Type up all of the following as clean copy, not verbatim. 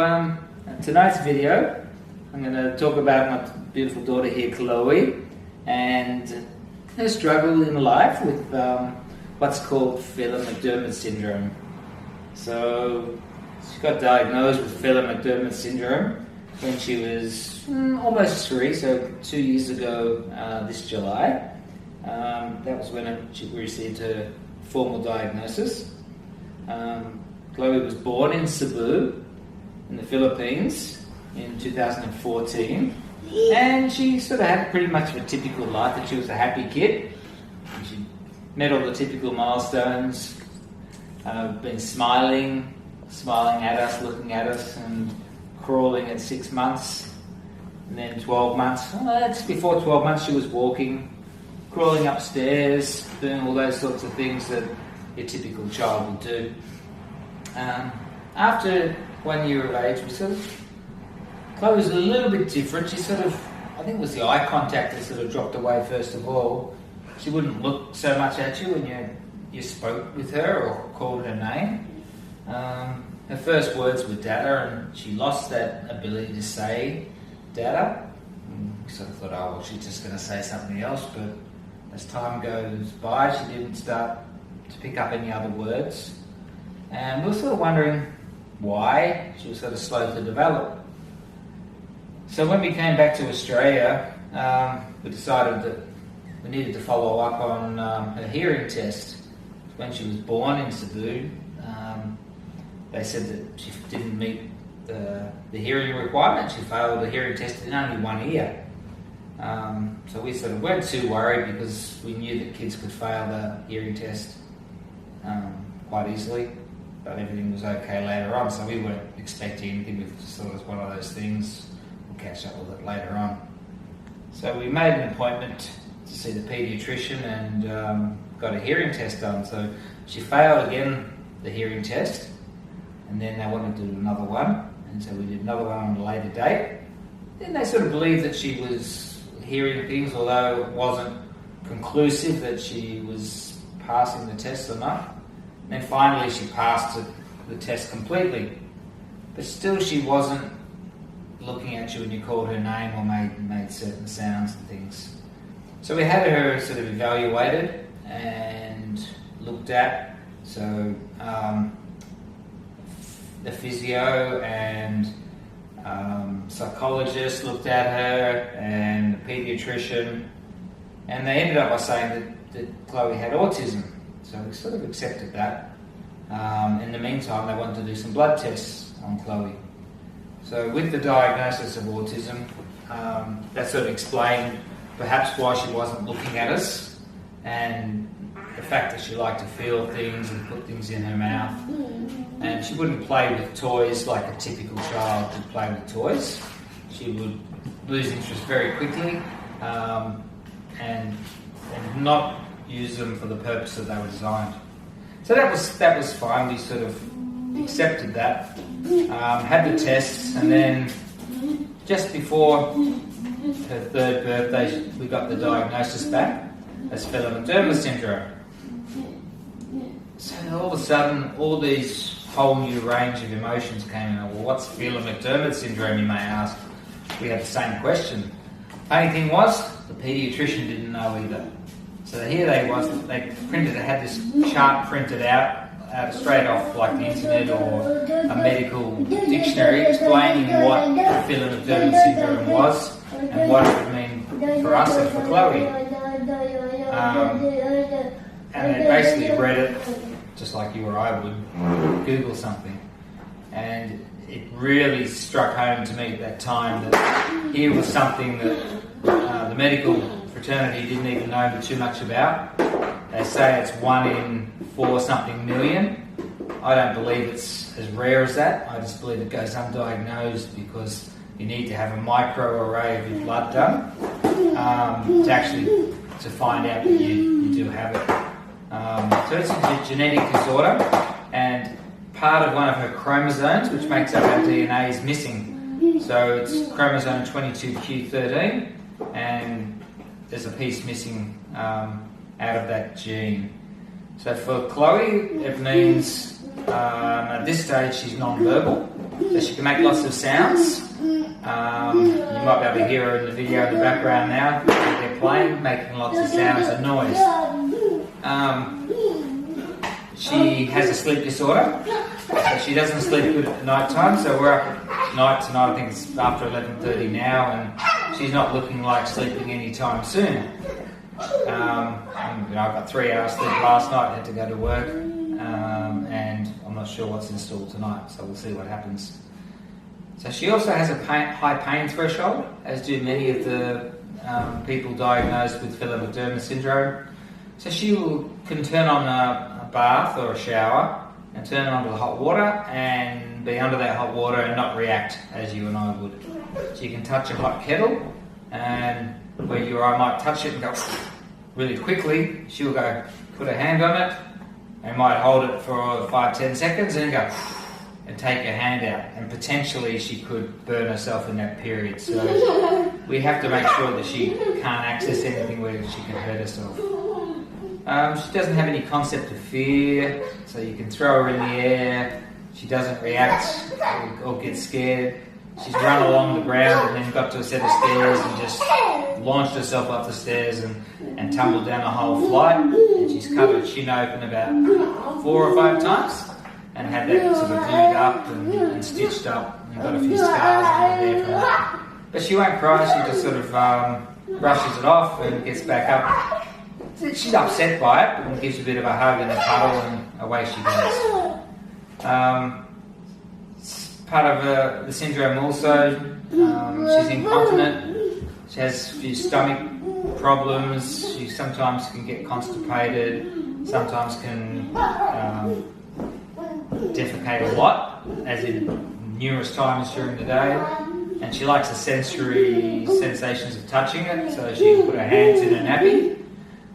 in tonight's video, I'm going to talk about my beautiful daughter here, Chloe, and her struggle in life with what's called PHELAN syndrome. So she got diagnosed with PHELAN syndrome when she was almost 3, so 2 years ago this July. That was when she received her formal diagnosis. Chloe was born in Cebu, in the Philippines, in 2014, and she sort of had pretty much of a typical life. That she was a happy kid. She met all the typical milestones, been smiling at us, looking at us, and crawling at 6 months, and then 12 months. That's before 12 months she was walking, crawling upstairs, doing all those sorts of things that your typical child would do. After 1 year of age, Chloe was a little bit different. She I think it was the eye contact that sort of dropped away first of all. She wouldn't look so much at you when you spoke with her or called her name. Her first words were Dada, and she lost that ability to say Dada. We sort of thought, oh well, she's just going to say something else, but as time goes by, she didn't start to pick up any other words. And we were sort of wondering why she was sort of slow to develop. So when we came back to Australia, we decided that we needed to follow up on her hearing test. When she was born in Cebu, they said that she didn't meet the hearing requirement. She failed the hearing test in only 1 ear. So we sort of weren't too worried because we knew that kids could fail the hearing test quite easily, but everything was okay later on, so we weren't expecting anything. We just thought it was one of those things. We'll catch up with it later on. So we made an appointment to see the paediatrician and got a hearing test done. So she failed again the hearing test, and then they wanted to do another one, and so we did another one on a later date. Then they sort of believed that she was hearing things, although it wasn't conclusive that she was passing the test or not. And then finally she passed the test completely, but still she wasn't looking at you when you called her name or made certain sounds and things. So we had her sort of evaluated and looked at. So the physio and psychologist looked at her, and the paediatrician, and they ended up by saying that Chloe had autism. So we sort of accepted that. In the meantime, they wanted to do some blood tests on Chloe. So with the diagnosis of autism, that sort of explained perhaps why she wasn't looking at us, and the fact that she liked to feel things and put things in her mouth. And she wouldn't play with toys like a typical child would play with toys. She would lose interest very quickly and not use them for the purpose that they were designed. So that was fine. We sort of accepted that, had the tests, and then just before her 3rd birthday, we got the diagnosis back as PHELAN syndrome. So all of a sudden, all these whole new range of emotions came in. Well, what's PHELAN syndrome, you may ask? We had the same question. Only thing was, the paediatrician didn't know either. So here they had this chart printed out straight off like the internet or a medical dictionary explaining what PHELAN syndrome was and what it would mean for us and for Chloe. And they basically read it just like you or I would Google something. And it really struck home to me at that time that here was something that the medical fraternity didn't even know too much about. They say it's 1 in 4 something million. I don't believe it's as rare as that. I just believe it goes undiagnosed because you need to have a microarray of your blood done to find out that you do have it. So it's a genetic disorder, and part of one of her chromosomes, which makes up our DNA, is missing. So it's chromosome 22q13, and there's a piece missing out of that gene. So for Chloe, it means at this stage she's non-verbal. So she can make lots of sounds. You might be able to hear her in the video in the background now. They're playing, making lots of sounds and noise. She has a sleep disorder, so she doesn't sleep good at night time, so we're up at night tonight. I think it's after 11:30 now, and she's not looking like sleeping anytime soon. I got 3 hours sleep last night, had to go to work, and I'm not sure what's in store tonight, so we'll see what happens. So she also has a high pain threshold, as do many of the people diagnosed with PHELAN syndrome. So she can turn on a bath or a shower and turn on to the hot water and be under that hot water and not react as you and I would. She can touch a hot kettle, and where you or I might touch it and go really quickly, she'll go put her hand on it and might hold it for 5-10 seconds and go and take her hand out, and potentially she could burn herself in that period. So we have to make sure that she can't access anything where she can hurt herself. She doesn't have any concept of fear, so you can throw her in the air. She doesn't react or get scared. She's run along the ground and then got to a set of stairs and just launched herself up the stairs and tumbled down a whole flight. And she's cut her chin open about 4 or 5 times and had that sort of glued up and stitched up and got a few scars under there from that. But she won't cry, she just sort of brushes it off and gets back up. She's upset by it and gives a bit of a hug and a cuddle, and away she goes. Part of the syndrome also, she's incontinent, she has a few stomach problems, she sometimes can get constipated, sometimes can defecate a lot, as in numerous times during the day, and she likes the sensory sensations of touching it, so she can put her hands in her nappy.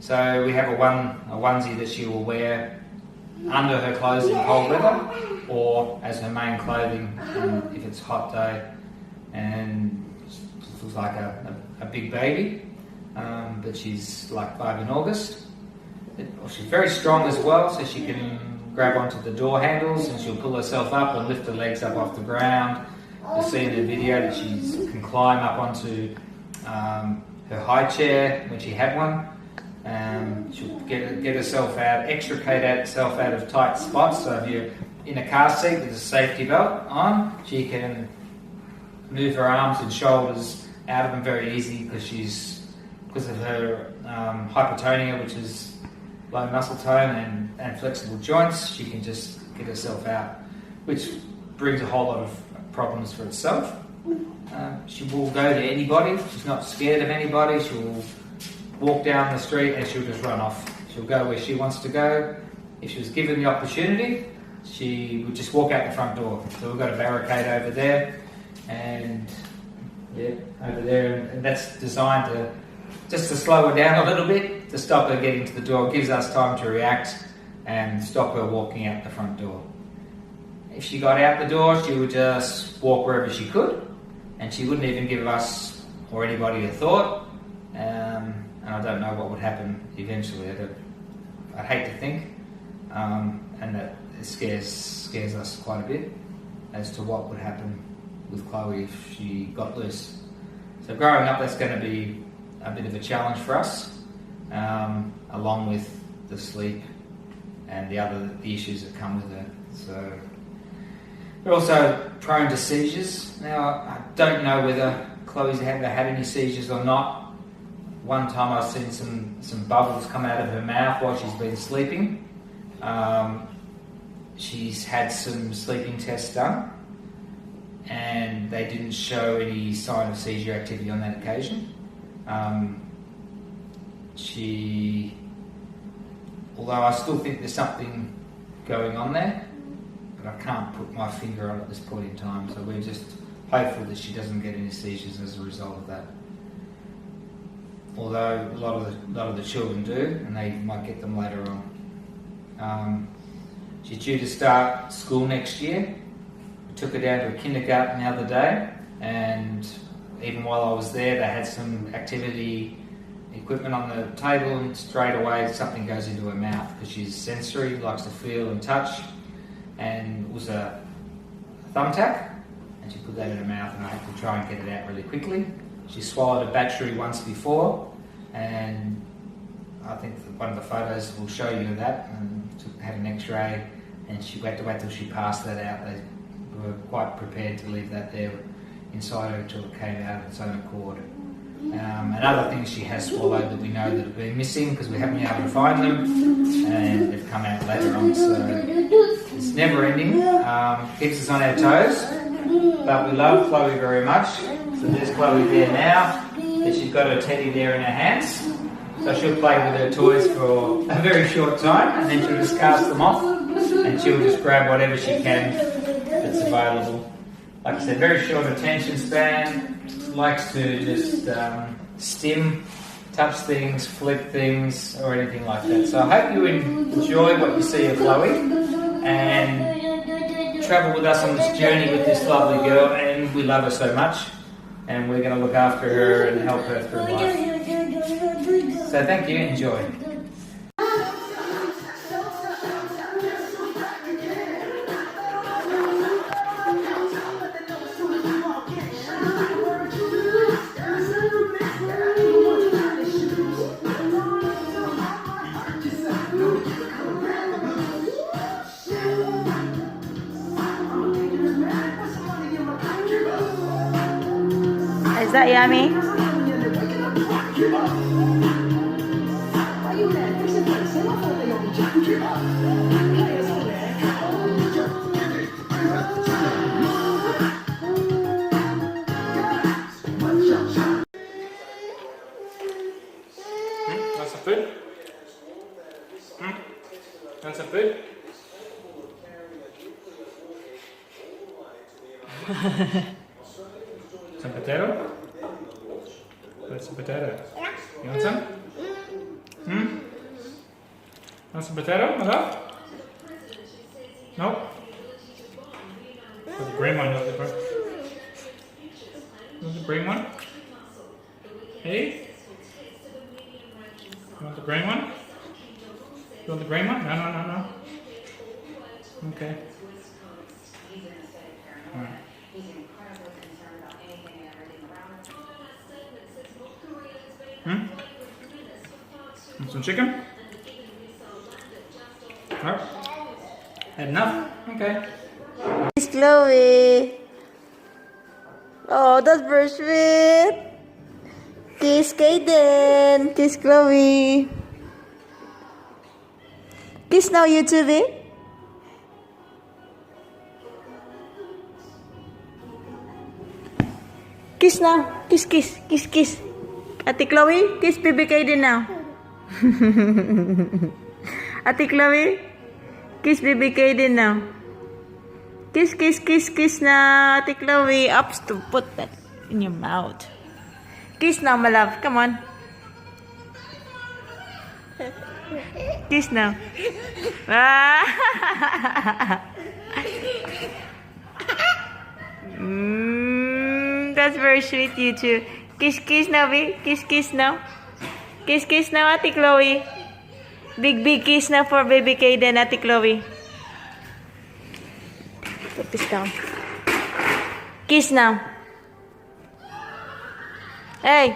So we have a onesie that she will wear under her clothes in cold weather, or as her main clothing if it's a hot day, and she looks like a big baby, but she's like 5 in August. She's very strong as well, so she can grab onto the door handles and she'll pull herself up and lift her legs up off the ground. You'll see in the video that she can climb up onto her high chair when she had one. She'll get herself out, extricate herself out of tight spots. So if you're in a car seat with a safety belt on, she can move her arms and shoulders out of them very easy because of her hypotonia, which is low muscle tone and flexible joints. She can just get herself out, which brings a whole lot of problems for itself. She will go to anybody. She's not scared of anybody. She'll walk down the street and she'll just run off. She'll go where she wants to go. If she was given the opportunity, she would just walk out the front door. So we've got a barricade over there, and over there, and that's designed to slow her down a little bit, to stop her getting to the door. It gives us time to react and stop her walking out the front door. If she got out the door, she would just walk wherever she could, and she wouldn't even give us or anybody a thought. And I don't know what would happen eventually. I'd hate to think, and that it scares us quite a bit as to what would happen with Chloe if she got loose. So growing up, that's going to be a bit of a challenge for us, along with the sleep and the issues that come with her. So we're also prone to seizures. Now, I don't know whether Chloe's ever had any seizures or not. One time I've seen some bubbles come out of her mouth while she's been sleeping. She's had some sleeping tests done, and they didn't show any sign of seizure activity on that occasion. Although I still think there's something going on there, but I can't put my finger on it at this point in time, so we're just hopeful that she doesn't get any seizures as a result of that. Although a lot of the children do, and they might get them later on. She's due to start school next year. We took her down to a kindergarten the other day, and even while I was there, they had some activity equipment on the table, and straight away something goes into her mouth because she's sensory, likes to feel and touch, and it was a thumbtack. and she put that in her mouth, and I had to try and get it out really quickly. She swallowed a battery once before, and I think one of the photos will show you that, and had an x-ray, and she had to wait till she passed that out. They were quite prepared to leave that there inside her until it came out of its own accord. And other things she has swallowed that we know that have been missing because we haven't been able to find them, and they've come out later on, so it's never ending. Keeps us on our toes, but we love Chloe very much. So there's Chloe there now, and she's got her teddy there in her hands, so she'll play with her toys for a very short time, and then she'll just cast them off, and she'll just grab whatever she can that's available. Like I said, very short attention span, likes to just stim, touch things, flick things, or anything like that. So I hope you enjoy what you see of Chloe, and travel with us on this journey with this lovely girl, and we love her so much, and we're going to look after her and help her through life. So thank you, enjoy. Is that yummy? Want some food? Want some food? Some potato? That's some potato. You want some? Want some potato, my love? Nope. Oh, the green one, no, the green. You want the green one? Hey? You want the green one? You want the green one? No. Okay. Alright. Want some chicken? Alright. Had enough? Okay. Kiss Chloe. Oh, that's very sweet. Kiss Kaden. Kiss Chloe. Kiss now, YouTube. Kiss now. Kiss. Ate Chloe, kiss baby Kaden now. Ate Chloe, kiss baby Kaden now. Kiss now, Ate Chloe. Ups to put that in your mouth. Kiss now, my love. Come on. Kiss now. That's very sweet, you two. Kiss now, baby. Kiss now. Kiss now, Ate Chloe. Big kiss now for baby Kaden, Ate Chloe. Put this down. Kiss now. Hey.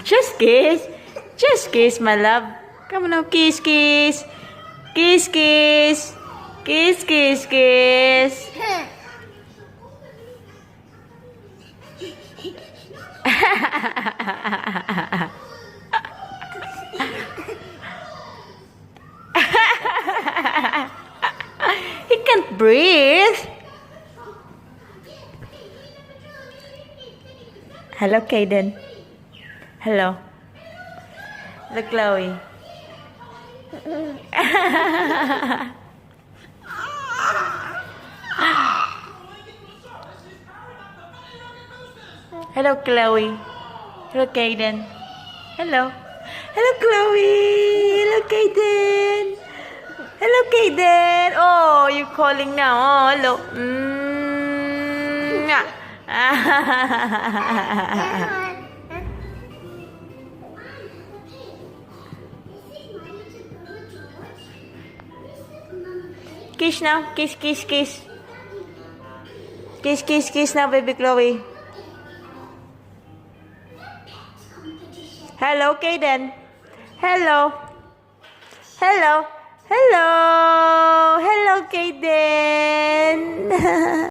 Just kiss, my love. Come on now, kiss. Kiss. He can't breathe. Hello, Kaden. Hello. Hello, Chloe. Hello, Chloe. Hello, Kaden. Hello. Hello, Chloe. Hello, Kaden. Hello, Kaden. Oh, you're calling now. Oh, hello. Kiss now. Kiss, kiss, kiss. Kiss, kiss, kiss now, baby Chloe. Hello, Kaden. Hello. Hello. Hello. Hello, Kaden.